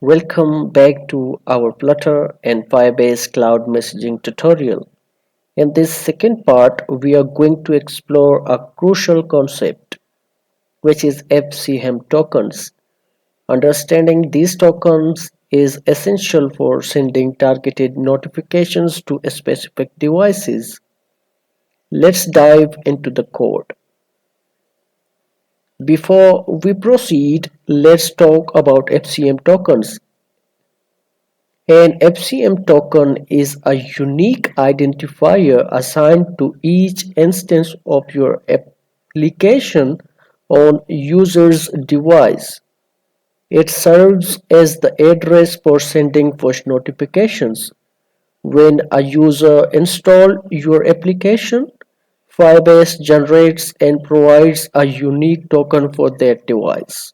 Welcome back to our Flutter and Firebase Cloud Messaging tutorial. In this second part, we are going to explore a crucial concept, which is FCM tokens. Understanding these tokens is essential for sending targeted notifications to specific devices. Let's dive into the code. Before we proceed, let's talk about FCM tokens. An FCM token is a unique identifier assigned to each instance of your application on user's device. It serves as the address for sending push notifications. When a user installs your application, Firebase generates and provides a unique token for that device.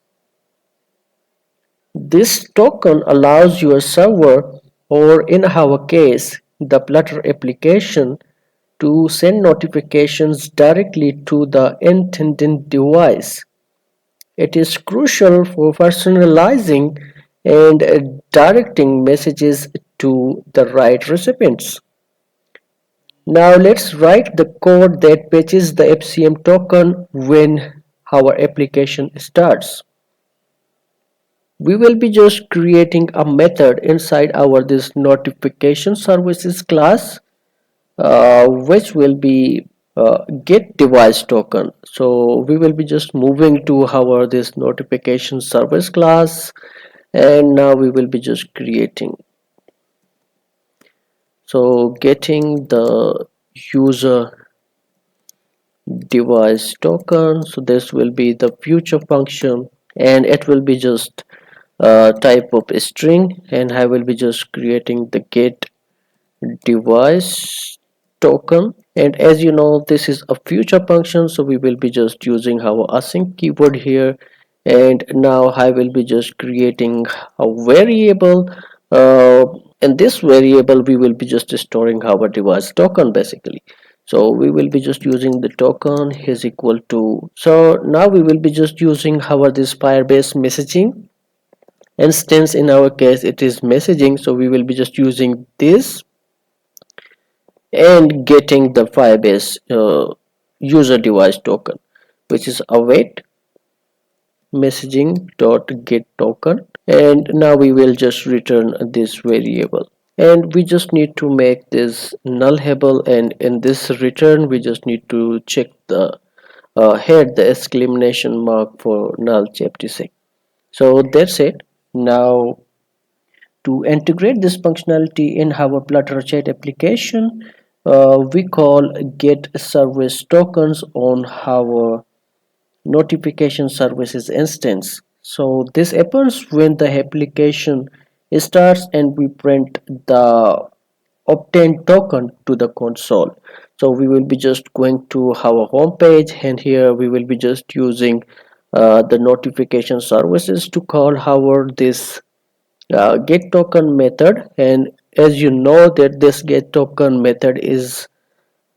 This token allows your server, or in our case, the Flutter application, to send notifications directly to the intended device. It is crucial for personalizing and directing messages to the right recipients. Now let's write the code that fetches the FCM token when our application starts. We will be just creating a method inside our this notification services class, which will be get device token. So we will be just moving to our this notification service class, and now we will be just creating, so getting the user device token. So this will be the future function, and it will be just type of string, and I will be just creating the get device token. And as you know, this is a future function, so we will be just using our async keyword here. And now I will be just creating a variable. In this variable we will be just storing our device token basically. So we will be just using the token is equal to, so now we will be just using our this Firebase messaging instance. In our case it is messaging, so we will be just using this and getting the Firebase user device token, which is await messaging dot get token. And now we will just return this variable, and we just need to make this nullable, and in this return we just need to check the head the exclamation mark for null chapter. So that's it. Now to integrate this functionality in our Flutter chat application, we call get service tokens on our notification services instance. So this happens when the application starts and we print the obtained token to the console. So we will be just going to our home page, and here we will be just using the notification services to call our this get token method. And as you know that this get token method is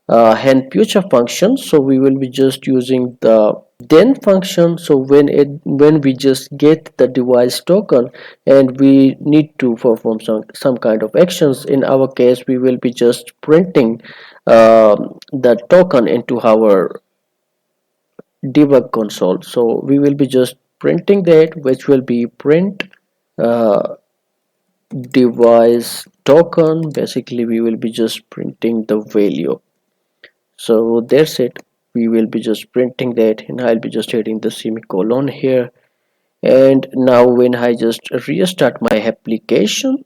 and future function, so we will be just using the then function. So when we just get the device token and we need to perform some kind of actions, in our case we will be just printing the token into our debug console. So we will be just printing that, which will be print uh, device token. Basically we will be just printing the value. So that's it. We will be just printing that, and I'll be just hitting the semicolon here. And now when I just restart my application,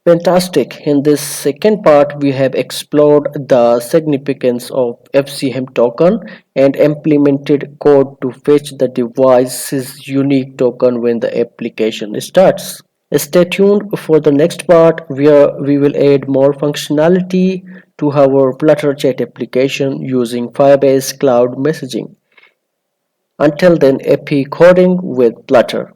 fantastic. In this second part we have explored the significance of FCM token and implemented code to fetch the device's unique token when the application starts. Stay tuned for the next part where we will add more functionality to our Flutter chat application using Firebase Cloud Messaging. Until then, happy coding with Flutter.